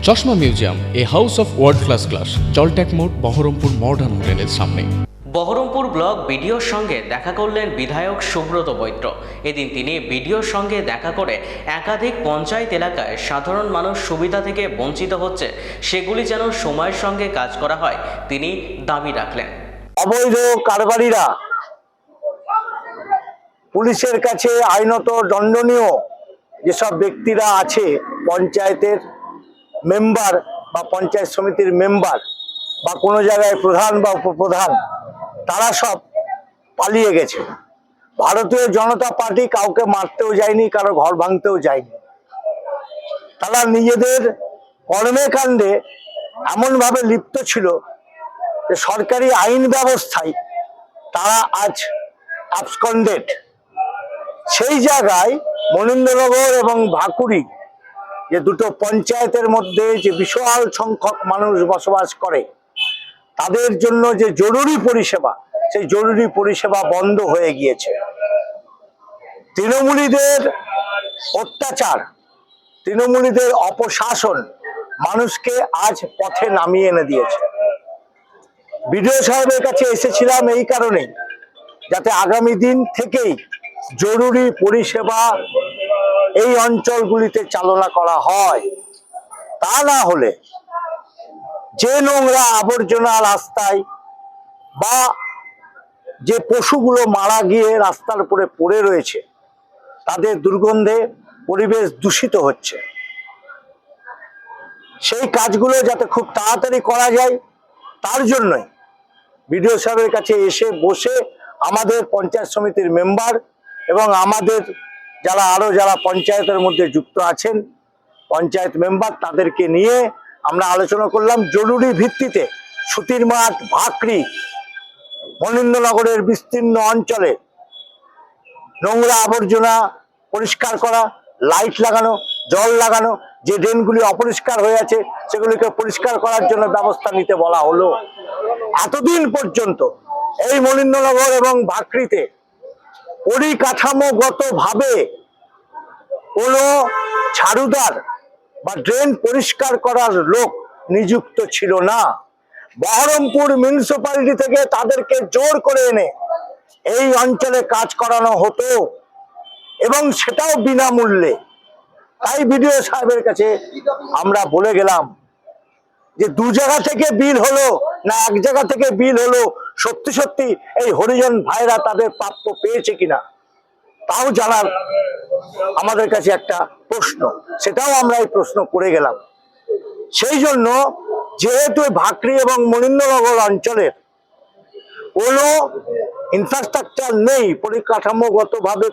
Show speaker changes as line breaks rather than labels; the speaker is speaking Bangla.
চশমা museum, a house of world class, জলট্যাক মোড়, বহরমপুর মডার্ন হোটেলের সামনে।
বহরমপুর ব্লক বিডিওর সঙ্গে দেখা করলেন বিধায়ক সুব্রত বৈদ্য। এদিন তিনি বিডিওর সঙ্গে দেখা করে একাধিক পঞ্চায়েত এলাকায় সাধারণ মানুষ সুবিধা থেকে বঞ্চিত হচ্ছে, সেগুলি যেন সময়ের সঙ্গে কাজ করা হয় তিনি দাবি রাখলেন।
অবৈধ কারবারিরা পুলিশের কাছে আইনত দণ্ডনীয় যেসব ব্যক্তিরা আছে, পঞ্চায়েতের মেম্বার বা পঞ্চায়েত সমিতির মেম্বার বা কোনো জায়গায় প্রধান বা উপপ্রধান, তারা সব পালিয়ে গেছে। ভারতীয় জনতা পার্টি কাউকে মারতেও যায়নি, কারো ঘর ভাঙতেও যায়নি। তারা নিজেদের কর্মে কাণ্ডে এমনভাবে লিপ্ত ছিল যে সরকারি আইন ব্যবস্থায় তারা আজ অ্যাবসকন্ডেড। সেই জায়গায় মনীন্দ্রনগর এবং ভাকুড়ি, যে দুটো পঞ্চায়েতের মধ্যে যে বিশাল সংখ্যক মানুষ বসবাস করে, তাদের জন্য যে জরুরি পরিষেবা, সেই জরুরি পরিষেবা বন্ধ হয়ে গিয়েছে। তৃণমূলীদের অত্যাচার, তৃণমূলীদের অপশাসন মানুষকে আজ পথে নামিয়ে এনে দিয়েছে। বিডিও সাহেবের কাছে এসেছিলাম এই কারণেই, যাতে আগামী দিন থেকেই জরুরি পরিষেবা এই অঞ্চলগুলিতে চালনা করা হয়। তা না হলে যে নোংরা আবর্জনা রাস্তায় বা যে পশুগুলো মারা গিয়ে রাস্তার উপরে পড়ে রয়েছে, তাদের দুর্গন্ধে পরিবেশ দূষিত হচ্ছে। সেই কাজগুলো যাতে খুব তাড়াতাড়ি করা যায়, তার জন্যই বিডিও সাহেবের কাছে এসে বসে আমাদের পঞ্চায়েত সমিতির মেম্বার এবং আমাদের যারা পঞ্চায়েতের মধ্যে যুক্ত আছেন, পঞ্চায়েত মেম্বার, তাদেরকে নিয়ে আমরা আলোচনা করলাম। জরুরি ভিত্তিতে সুতির মাঠ, ভাকরি, মনীন্দ্রনগরের বিস্তীর্ণ অঞ্চলে নোংরা আবর্জনা পরিষ্কার করা, লাইট লাগানো, জল লাগানো, যে ড্রেনগুলি অপরিষ্কার হয়ে আছে সেগুলিকে পরিষ্কার করার জন্য ব্যবস্থা নিতে বলা হলো। এতদিন পর্যন্ত এই মনীন্দ্রনগর এবং ভাকরিতে পরিকাঠামোগতভাবে কোনো ঝাড়ুদার বা ড্রেন পরিষ্কার করার লোক নিযুক্ত ছিল না। বহরমপুর মিউনিসিপ্যালিটি থেকে তাদেরকে জোর করে এনে এই অঞ্চলে কাজ করানো হতো, এবং সেটাও বিনামূল্যে। তাই বিডিও সাহেবের কাছে আমরা বলে গেলাম যে দু জায়গা থেকে বিল হলো না এক জায়গা থেকে বিল হলো, সত্যি সত্যি এই হরিজন ভাইরা তাদের প্রাপ্য পেয়েছে কিনা তাও জানার আমাদের কাছে একটা প্রশ্ন, সেটাও আমরা এই প্রশ্ন করে গেলাম। সেই জন্য যেহেতু ভাকরি এবং মনীন্দ্রনগর অঞ্চলের কোনো ইনফ্রাস্ট্রাকচার নেই, পরিকাঠামোগতভাবে